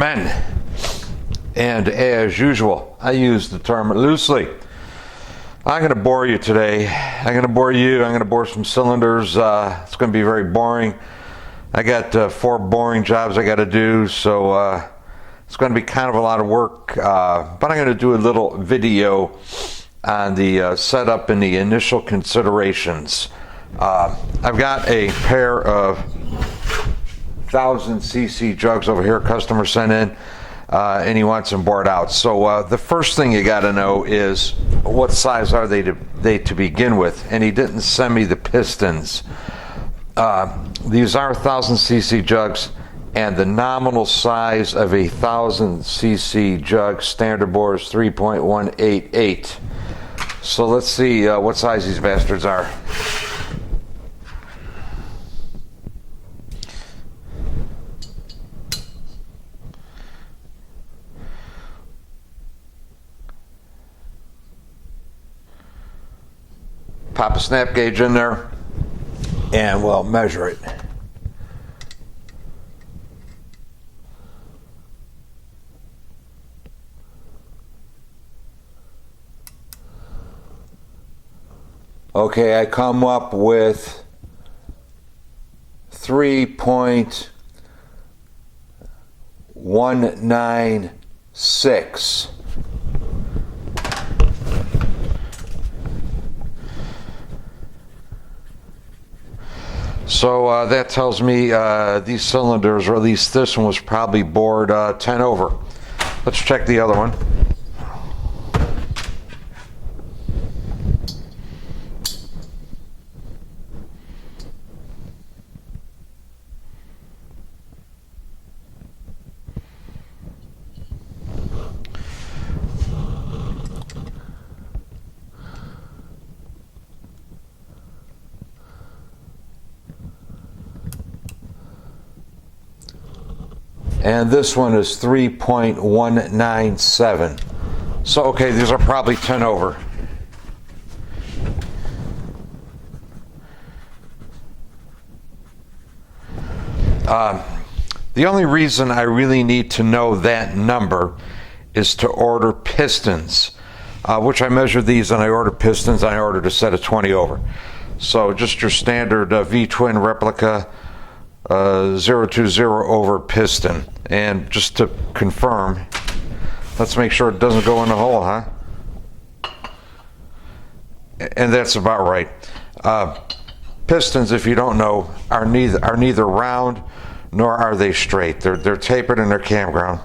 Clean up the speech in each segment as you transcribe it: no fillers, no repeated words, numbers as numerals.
men. And as usual, I use the term loosely. I'm going to bore you today. I'm going to bore you. I'm going to bore some cylinders. It's going to be very boring. I got 4 boring jobs I got to do, so it's going to be kind of a lot of work. But I'm going to do a little video on the setup and the initial considerations. I've got a pair of 1000cc jugs over here, customer sent in, and he wants them bored out. So the first thing you got to know is what size are they to begin with, and he didn't send me the pistons. These are 1000cc jugs, and the nominal size of a 1000cc jug standard bore is 3.188. So let's see what size these bastards are. Pop a snap gauge in there and we'll measure it. Okay, I come up with 3.196. So that tells me these cylinders, or at least this one, was probably bored 10 over. Let's check the other one. And this one is 3.197. So, okay, these are probably 10 over. The only reason I really need to know that number is to order pistons, which I measured these and I ordered pistons. I ordered a set of 20 over. So just your standard V-twin replica 020 over piston. And just to confirm, let's make sure it doesn't go in the hole, huh? And that's about right. Pistons, if you don't know, are neither round nor are they straight. They're tapered in their campground.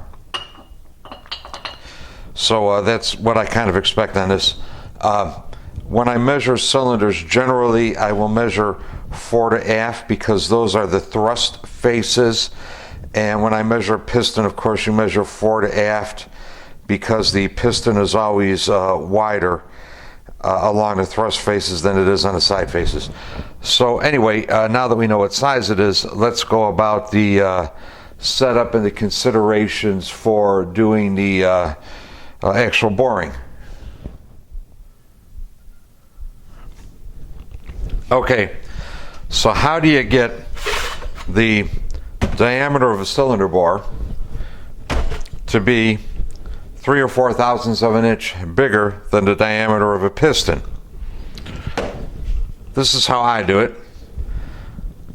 So that's what I kind of expect on this. When I measure cylinders, generally I will measure fore to aft because those are the thrust faces. And when I measure a piston, of course, you measure fore to aft because the piston is always wider along the thrust faces than it is on the side faces. So anyway, now that we know what size it is, let's go about the setup and the considerations for doing the actual boring. Okay, so how do you get the diameter of a cylinder bore to be 3 or 4 thousandths of an inch bigger than the diameter of a piston? This is how I do it.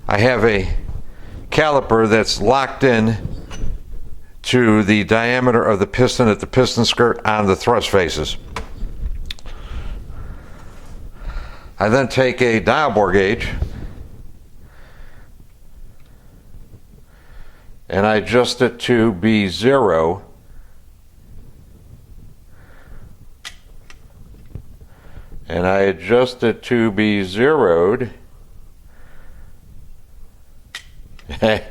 I have a caliper that's locked in to the diameter of the piston at the piston skirt on the thrust faces. I then take a dial bore gauge and I adjust it to be 0. And I adjust it to be zeroed. I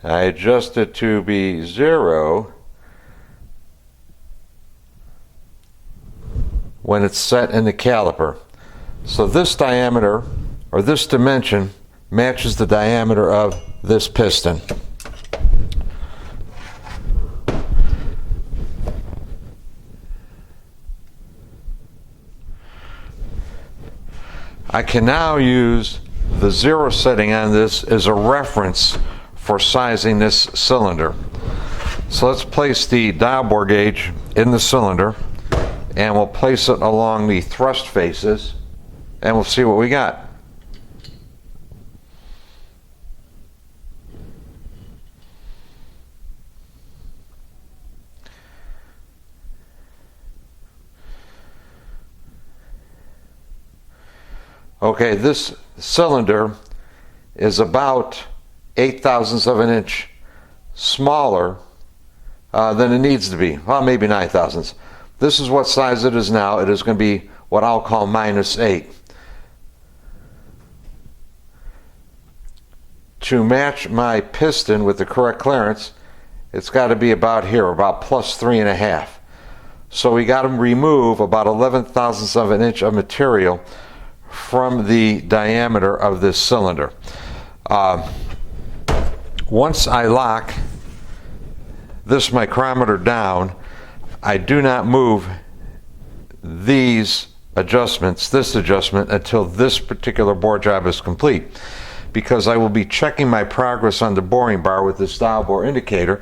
adjust it to be 0 when it's set in the caliper. So this diameter, or this dimension, matches the diameter of this piston. I can now use the 0 setting on this as a reference for sizing this cylinder. So let's place the dial bore gauge in the cylinder, and we'll place it along the thrust faces, and we'll see what we got. Okay, this cylinder is about 0.08 of an inch smaller than it needs to be. Well, maybe 0.09. This is what size it is now. It is going to be what I'll call -8. To match my piston with the correct clearance, it's got to be about here, about +3.5. So we got to remove about 0.11 of an inch of material from the diameter of this cylinder. Once I lock this micrometer down, I do not move these adjustments, this adjustment, until this particular bore job is complete, because I will be checking my progress on the boring bar with this dial bore indicator,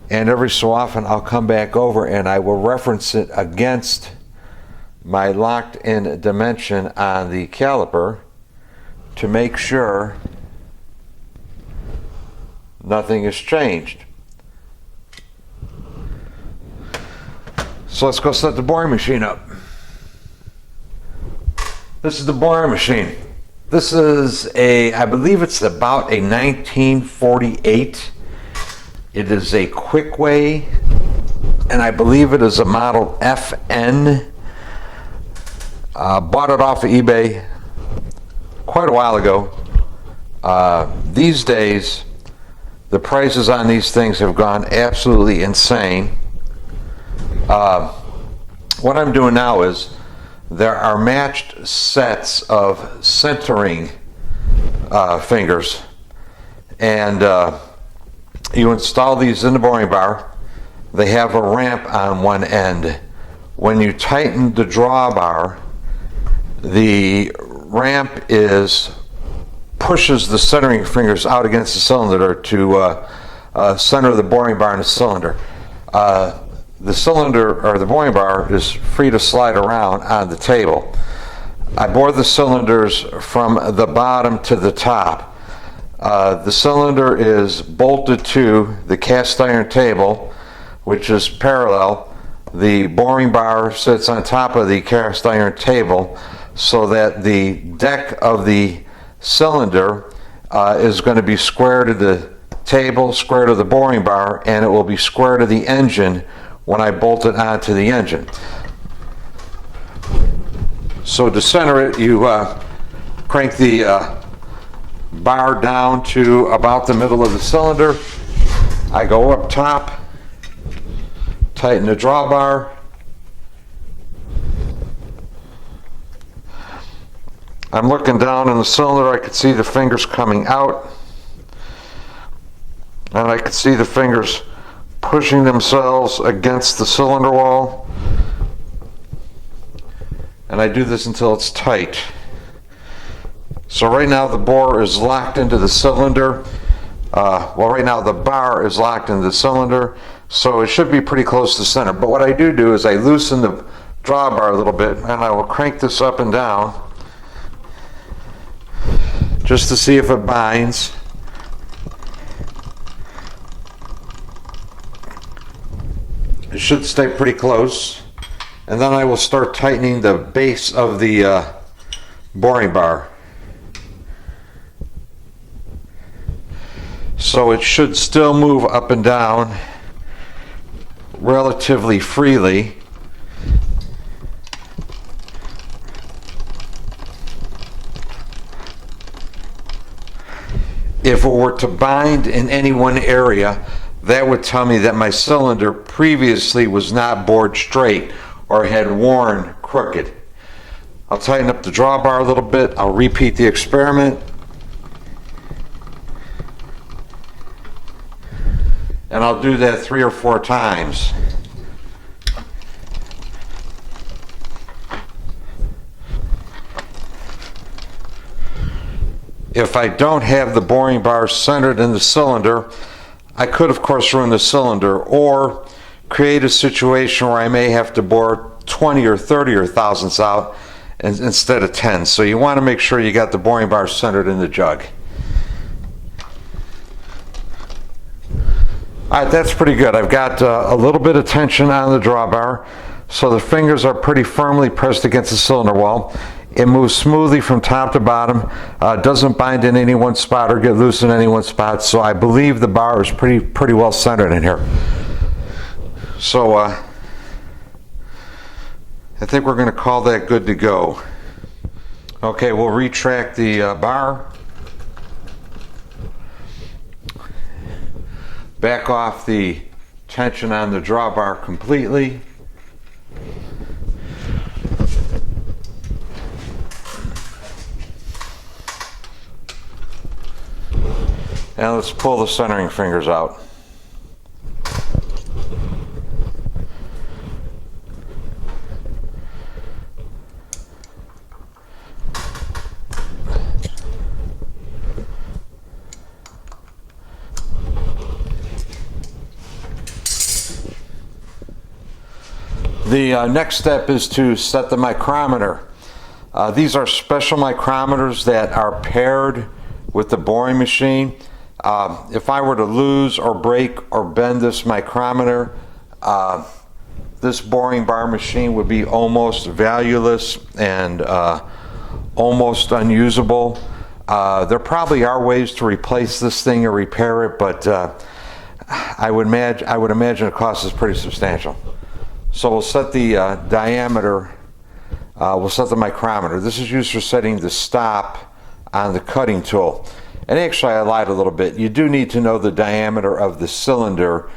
and every so often I'll come back over and I will reference it against my locked in dimension on the caliper to make sure nothing has changed. So let's go set the boring machine up. This is the boring machine. This is I believe it's about a 1948. It is a Kwik Way, and I believe it is a model FN. Bought it off of eBay quite a while ago. These days, the prices on these things have gone absolutely insane. What I'm doing now is there are matched sets of centering fingers, and you install these in the boring bar. They have a ramp on one end. When you tighten the drawbar, the ramp pushes the centering fingers out against the cylinder to center the boring bar in the cylinder. The cylinder, or the boring bar, is free to slide around on the table. I bore the cylinders from the bottom to the top. The cylinder is bolted to the cast iron table, which is parallel. The boring bar sits on top of the cast iron table, so that the deck of the cylinder is going to be square to the table, square to the boring bar, and it will be square to the engine when I bolt it onto the engine. So to center it, you crank the bar down to about the middle of the cylinder. I go up top, tighten the drawbar. I'm looking down in the cylinder. I could see the fingers coming out, and I could see the fingers pushing themselves against the cylinder wall, and I do this until it's tight. So right now the bore is locked into the cylinder. Right now the bar is locked into the cylinder, so it should be pretty close to center. But what I do is I loosen the drawbar a little bit, and I will crank this up and down just to see if it binds. It should stay pretty close, and then I will start tightening the base of the boring bar. So it should still move up and down relatively freely. If it were to bind in any one area, that would tell me that my cylinder previously was not bored straight or had worn crooked. I'll tighten up the drawbar a little bit. I'll repeat the experiment. And I'll do that 3 or 4 times. If I don't have the boring bar centered in the cylinder, I could, of course, ruin the cylinder or create a situation where I may have to bore 20 or 30 or thousandths out instead of 10. So you want to make sure you got the boring bar centered in the jug. All right, that's pretty good. I've got a little bit of tension on the drawbar, so the fingers are pretty firmly pressed against the cylinder wall. It moves smoothly from top to bottom, doesn't bind in any one spot or get loose in any one spot, so I believe the bar is pretty well centered in here. So I think we're going to call that good to go. Okay, we'll retract the bar. Back off the tension on the drawbar completely. And let's pull the centering fingers out. The next step is to set the micrometer. These are special micrometers that are paired with the boring machine. If I were to lose or break or bend this micrometer, this boring bar machine would be almost valueless and almost unusable. There probably are ways to replace this thing or repair it, but I would imagine the cost is pretty substantial. So we'll set the diameter, we'll set the micrometer. This is used for setting the stop on the cutting tool. And actually I lied a little bit. You do need to know the diameter of the cylinder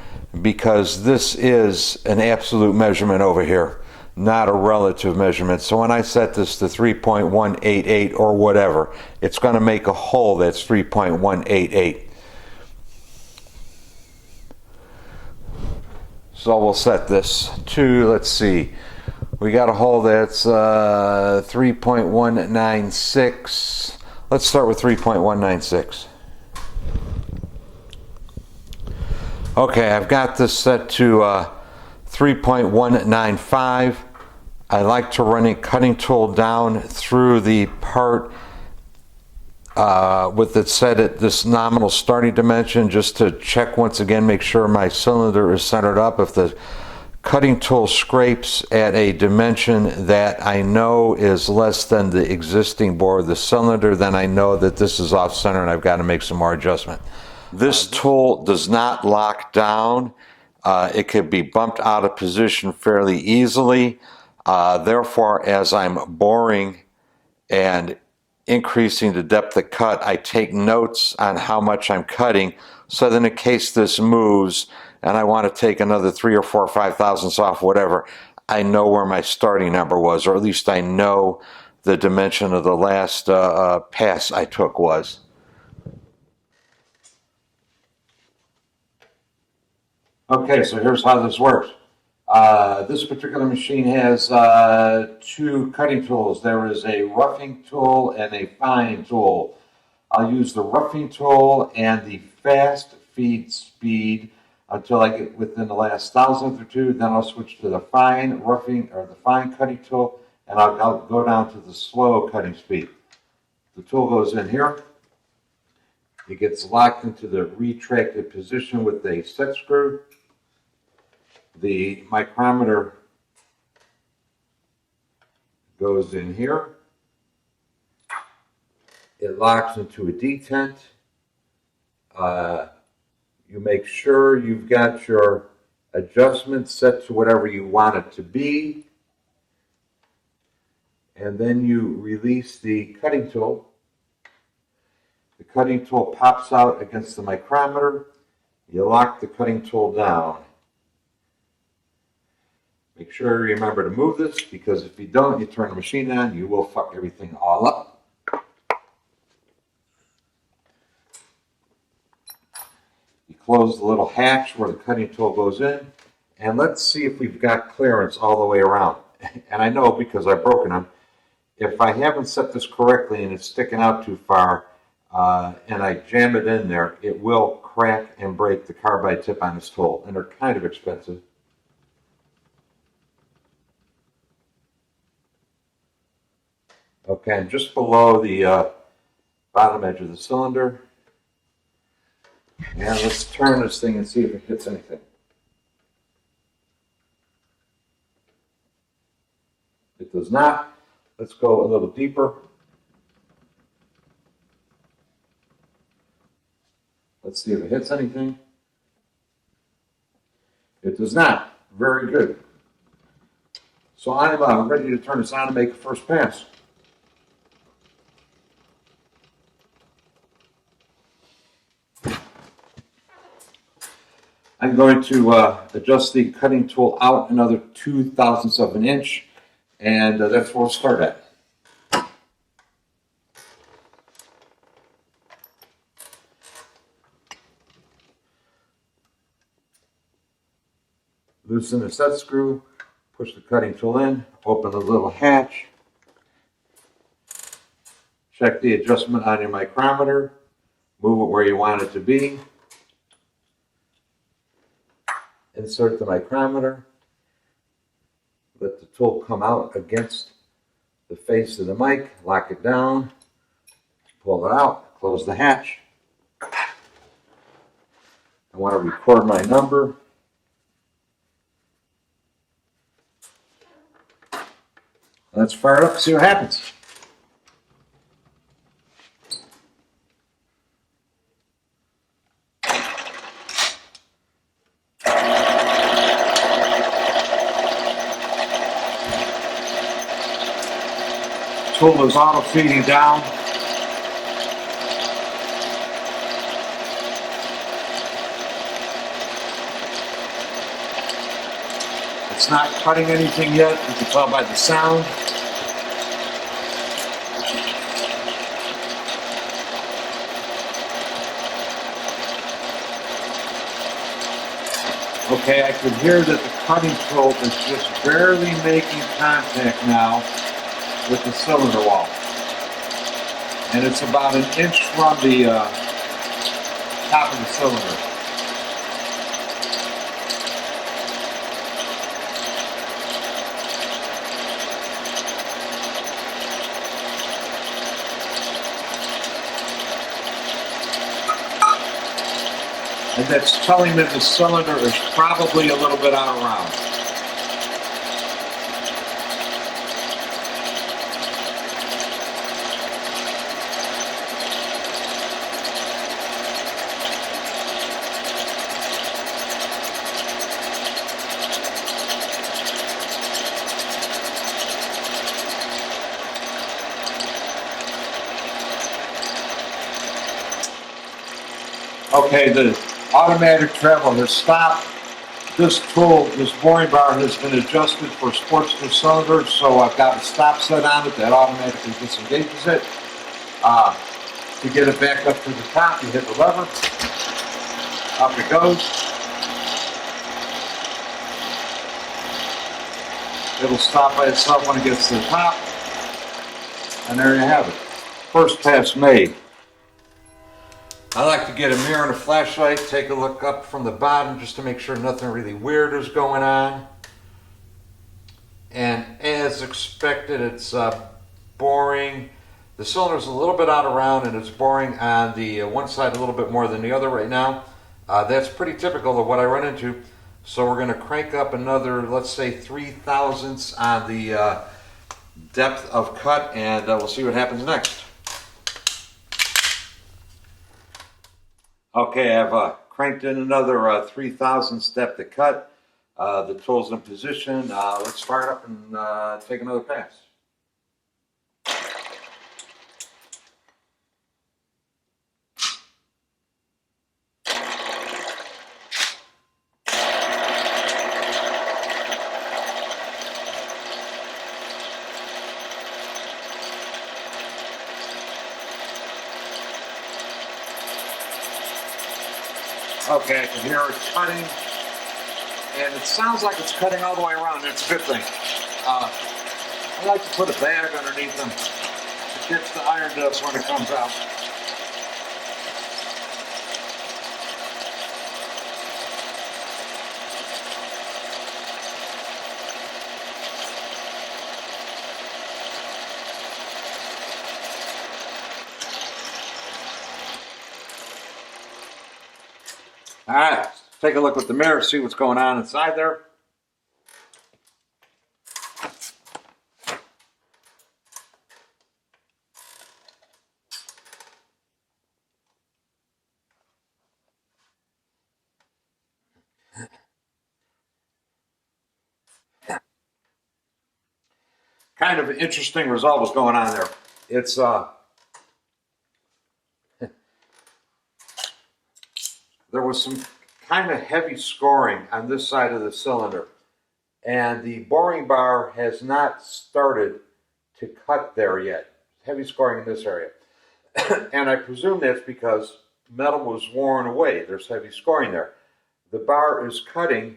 because this is an absolute measurement over here, not a relative measurement. So when I set this to 3.188 or whatever, it's going to make a hole that's 3.188. So we'll set this to, let's see, we got a hole that's 3.196. Let's start with 3.196. Okay, I've got this set to 3.195. I like to run a cutting tool down through the part with it set at this nominal starting dimension just to check once again, make sure my cylinder is centered up. If the cutting tool scrapes at a dimension that I know is less than the existing bore of the cylinder, then I know that this is off center and I've got to make some more adjustment. This tool does not lock down. It could be bumped out of position fairly easily. Therefore, as I'm boring and increasing the depth of cut, I take notes on how much I'm cutting, so that in case this moves and I want to take another 3 or 4 or 5 thousandths off, whatever, I know where my starting number was, or at least I know the dimension of the last pass I took was. Okay, so here's how this works. This particular machine has 2 cutting tools. There is a roughing tool and a fine tool. I'll use the roughing tool and the fast feed speed until I get within the last thousandth or two. Then I'll switch to the fine roughing or the fine cutting tool, and I'll go down to the slow cutting speed. The tool goes in here. It gets locked into the retracted position with a set screw. The micrometer goes in here. It locks into a detent. You make sure you've got your adjustment set to whatever you want it to be. And then you release the cutting tool. The cutting tool pops out against the micrometer. You lock the cutting tool down. Make sure you remember to move this, because if you don't, you turn the machine on, you will fuck everything all up. You close the little hatch where the cutting tool goes in, and let's see if we've got clearance all the way around. And I know because I've broken them. If I haven't set this correctly and it's sticking out too far, and I jam it in there, it will crack and break the carbide tip on this tool, and they're kind of expensive. Okay, I'm just below the bottom edge of the cylinder. And let's turn this thing and see if it hits anything. It does not. Let's go a little deeper. Let's see if it hits anything. It does not. Very good. So I'm ready to turn this on and make a first pass. I'm going to adjust the cutting tool out another 0.02 of an inch, and that's where we'll start at. Loosen the set screw, push the cutting tool in, open the little hatch, check the adjustment on your micrometer, move it where you want it to be, insert the micrometer, let the tool come out against the face of the mic, lock it down, pull it out, close the hatch. I want to record my number. Let's fire it up and see what happens. Tool is auto feeding down. It's not cutting anything yet. You can tell by the sound. Okay, I can hear that the cutting tool is just barely making contact now with the cylinder wall. And it's about an inch from the top of the cylinder. And that's telling me the cylinder is probably a little bit out of round. Okay, the automatic travel has stopped. This tool, this boring bar has been adjusted for Sportsman cylinders, so I've got a stop set on it that automatically disengages it. To get it back up to the top, you hit the lever, up it goes. It'll stop by itself when it gets to the top, and there you have it. First pass made. I like to get a mirror and a flashlight, take a look up from the bottom just to make sure nothing really weird is going on. And as expected, it's boring. The cylinder's a little bit out of round and it's boring on the one side a little bit more than the other right now. That's pretty typical of what I run into. So we're going to crank up another, let's say 0.03 on the depth of cut, and we'll see what happens next. Okay, I've cranked in another 0.03 depth of cut. The tool's in position. Let's fire it up and take another pass. Okay, I can hear it cutting, and it sounds like it's cutting all the way around. That's a good thing. I like to put a bag underneath them to catch the iron dust when it comes out. All right, let's take a look with the mirror, see what's going on inside there. Kind of an interesting result was going on there. It's there was some kind of heavy scoring on this side of the cylinder, and the boring bar has not started to cut there yet. Heavy scoring in this area. And I presume that's because metal was worn away. There's heavy scoring there. The bar is cutting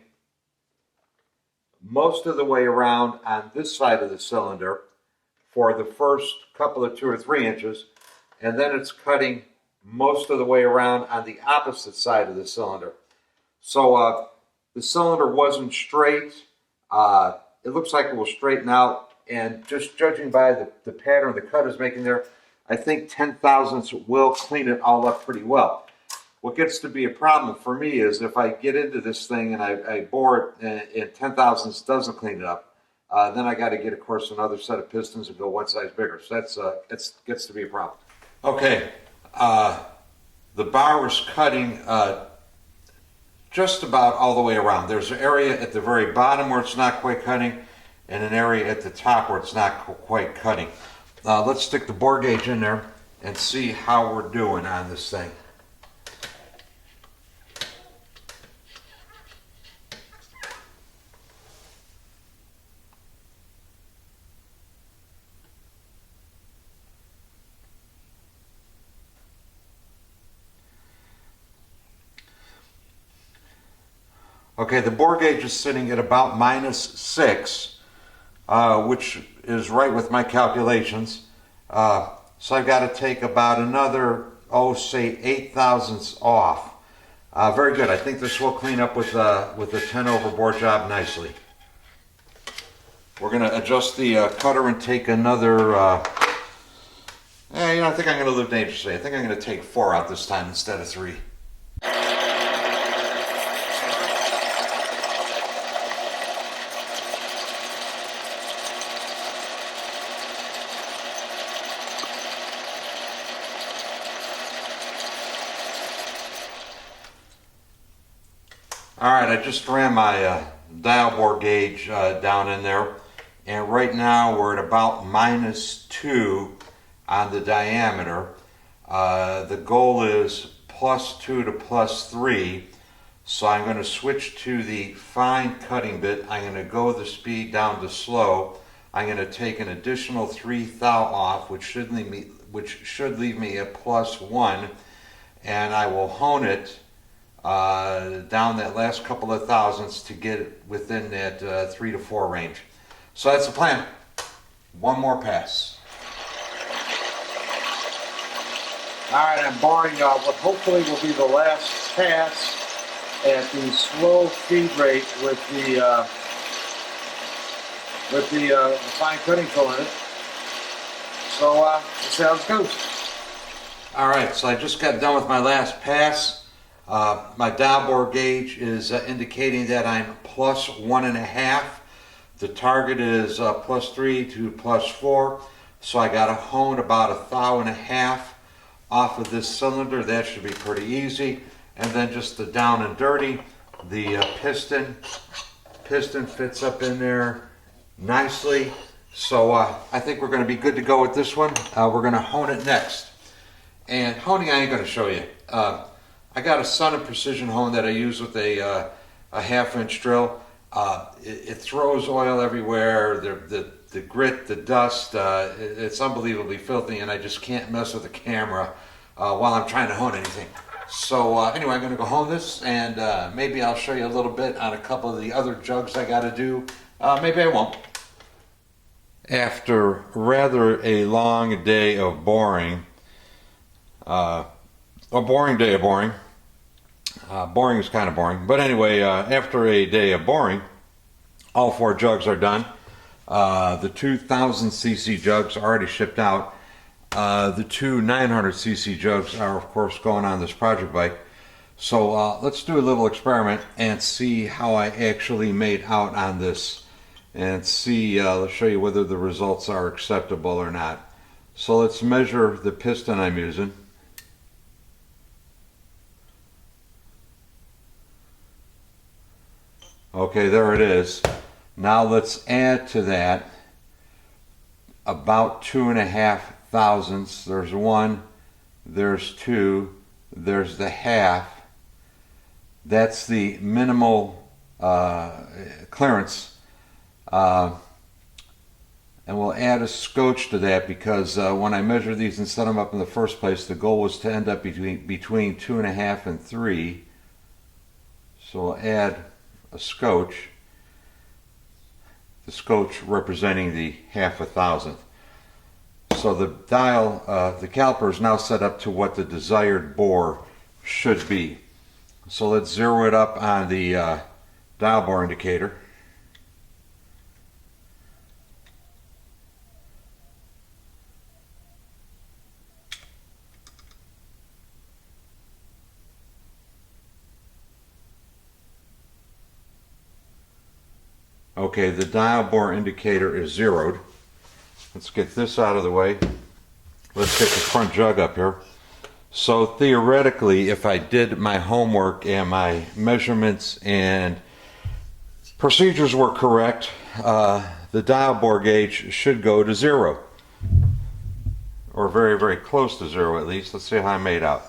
most of the way around on this side of the cylinder for the first couple of 2 or 3 inches, and then it's cutting most of the way around on the opposite side of the cylinder. So the cylinder wasn't straight. It looks like it will straighten out, and just judging by the pattern the cut is making there, I think 10/1000ths will clean it all up pretty well. What gets to be a problem for me is if I get into this thing and I bore it and 10/1000ths doesn't clean it up, then I got to get, of course, another set of pistons and go one size bigger. So it gets to be a problem. Okay, the bar was cutting just about all the way around. There's an area at the very bottom where it's not quite cutting, and an area at the top where it's not quite cutting. Let's stick the bore gauge in there and see how we're doing on this thing. Okay, the bore gauge is sitting at about -6, which is right with my calculations. So I've got to take about another, say 8/1000ths off. Very good. I think this will clean up with the 10/over bore job nicely. We're going to adjust the cutter and take another, I think I'm going to live dangerously. I think I'm going to take 4 out this time instead of 3. All right, I just ran my dial bore gauge down in there, and right now we're at about -2 on the diameter. The goal is +2 to +3, so I'm going to switch to the fine cutting bit. I'm going to go the speed down to slow. I'm going to take an additional 3 thou off, which should leave me at +1, and I will hone it down that last couple of thousandths to get it within that 3 to 4 range. So that's the plan. One more pass. All right, I'm boring what hopefully will be the last pass at the slow feed rate with the fine cutting tool in it. So let's see how this goes. All right, so I just got done with my last pass. My dial bore gauge is indicating that I'm +1.5. The target is +3 to +4. So I got to hone about 1.5 thou off of this cylinder. That should be pretty easy. And then just the down and dirty, the piston fits up in there nicely. So I think we're going to be good to go with this one. We're going to hone it next. And honing I ain't going to show you. I got a Sun and Precision hone that I use with a 1/2-inch drill. It throws oil everywhere. The grit, the dust, it's unbelievably filthy, and I just can't mess with the camera while I'm trying to hone anything. So anyway, I'm going to go hone this, and maybe I'll show you a little bit on a couple of the other jugs I got to do. Maybe I won't. After rather a long day of boring, a boring day of boring. Boring is kind of boring. But anyway, after a day of boring, all 4 jugs are done. The 2,000cc jugs are already shipped out. The 2 900cc jugs are, of course, going on this project bike. So let's do a little experiment and see how I actually made out on this, and see, let's show you whether the results are acceptable or not. So let's measure the piston I'm using. Okay, there it is. Now let's add to that about 2.5 thousandths. There's 1, there's 2, there's the half. That's the minimal clearance. And we'll add a scotch to that because when I measured these and set them up in the first place, the goal was to end up between 2.5 and 3. So we'll add a scotch. The scotch representing the 1/2 thousandth. So the dial, the caliper is now set up to what the desired bore should be. So let's zero it up on the dial bore indicator. Okay, the dial bore indicator is zeroed. Let's get this out of the way. Let's get the front jug up here. So theoretically, if I did my homework and my measurements and procedures were correct, the dial bore gauge should go to 0. Or very, very close to 0 at least. Let's see how I made out.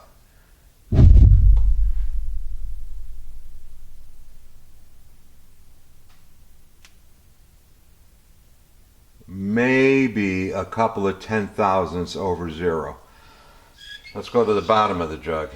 Maybe a couple of 10 thousandths over 0. Let's go to the bottom of the jug.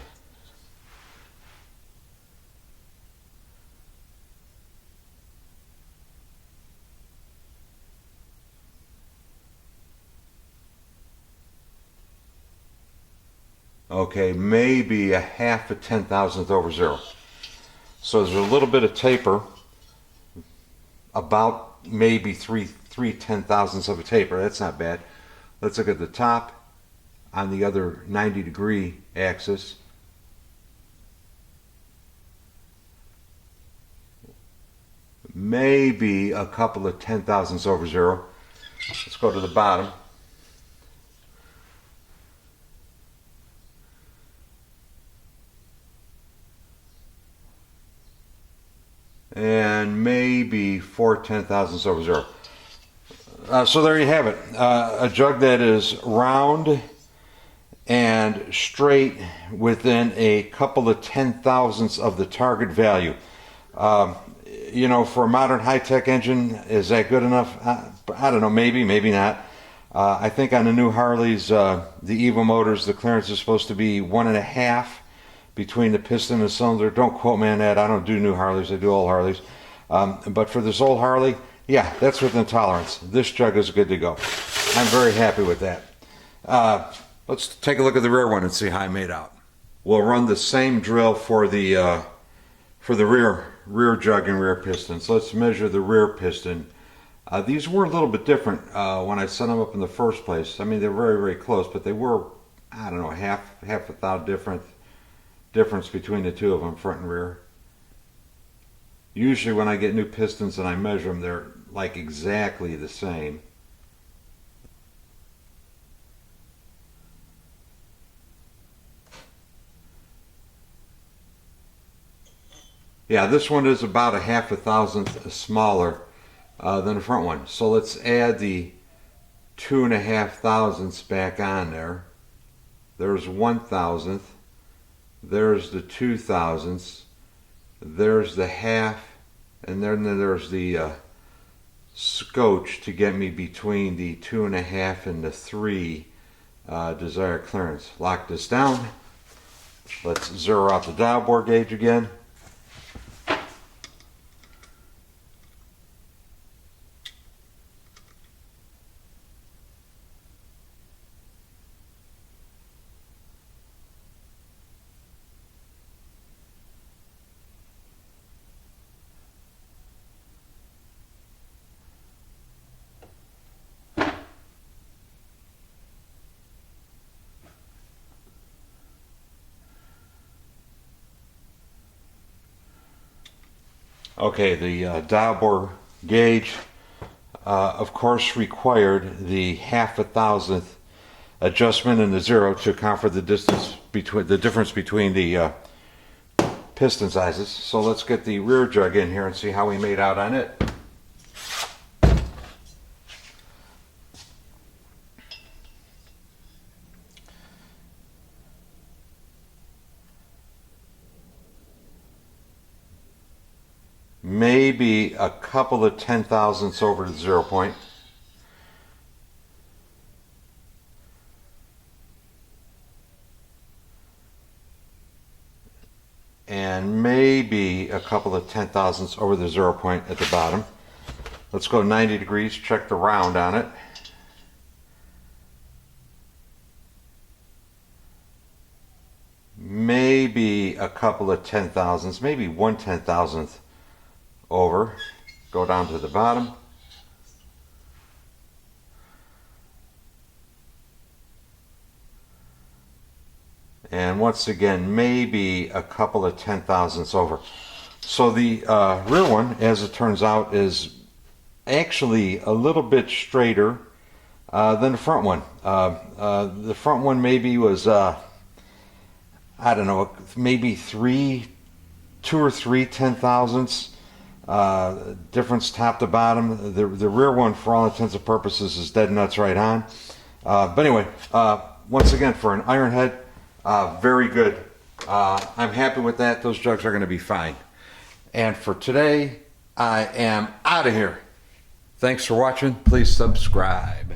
Okay, maybe a 1/2 10,000th over 0. So there's a little bit of taper, about maybe 3 10,000ths of a taper. That's not bad. Let's look at the top on the other 90-degree axis. Maybe a couple of 10,000ths over 0. Let's go to the bottom. And maybe 4 10,000ths over 0. So there you have it. A jug that is round and straight within a couple of 10,000ths of the target value. You know, for a modern high-tech engine, is that good enough? I don't know, maybe, maybe not. I think on the new Harleys, the Evo motors, the clearance is supposed to be 1.5 between the piston and the cylinder. Don't quote me on that. I don't do new Harleys, I do old Harleys. But for this old Harley, yeah, that's within tolerance. This jug is good to go. I'm very happy with that. Let's take a look at the rear one and see how I made out. We'll run the same drill for the rear jug and rear piston. So let's measure the rear piston. These were a little bit different when I set them up in the first place. I mean, they're very, very close, but they were, I don't know, half a thou difference between the two of them, front and rear. Usually when I get new pistons and I measure them, they're like exactly the same. Yeah, this one is about a 1/2 thousandth smaller than the front one. So let's add the 2.5 thousandths back on there. There's 1 thousandth. There's the 2 thousandths. There's the half, and then there's the scotch to get me between the 2.5 and the 3 desired clearance. Lock this down. Let's zero out the dial bore gauge again. Okay, the dial bore gauge, of course, required the 1/1000th adjustment in the zero to account for the difference between the piston sizes. So let's get the rear jug in here and see how we made out on it. Maybe a couple of 10,000ths over the 0 point. And maybe a couple of 10,000ths over the 0 point at the bottom. Let's go 90 degrees, check the round on it. Maybe a couple of 10,000ths, maybe 1/10,000th over. Go down to the bottom. And once again, maybe a couple of 10,000ths over. So the rear one, as it turns out, is actually a little bit straighter than the front one. The front one maybe was, I don't know, maybe 2 or 3 10,000ths difference top to bottom. The rear one, for all intents and purposes, is dead nuts right on. But anyway, once again, for an iron head, very good. I'm happy with that. Those jugs are going to be fine. And for today, I am out of here. Thanks for watching. Please subscribe.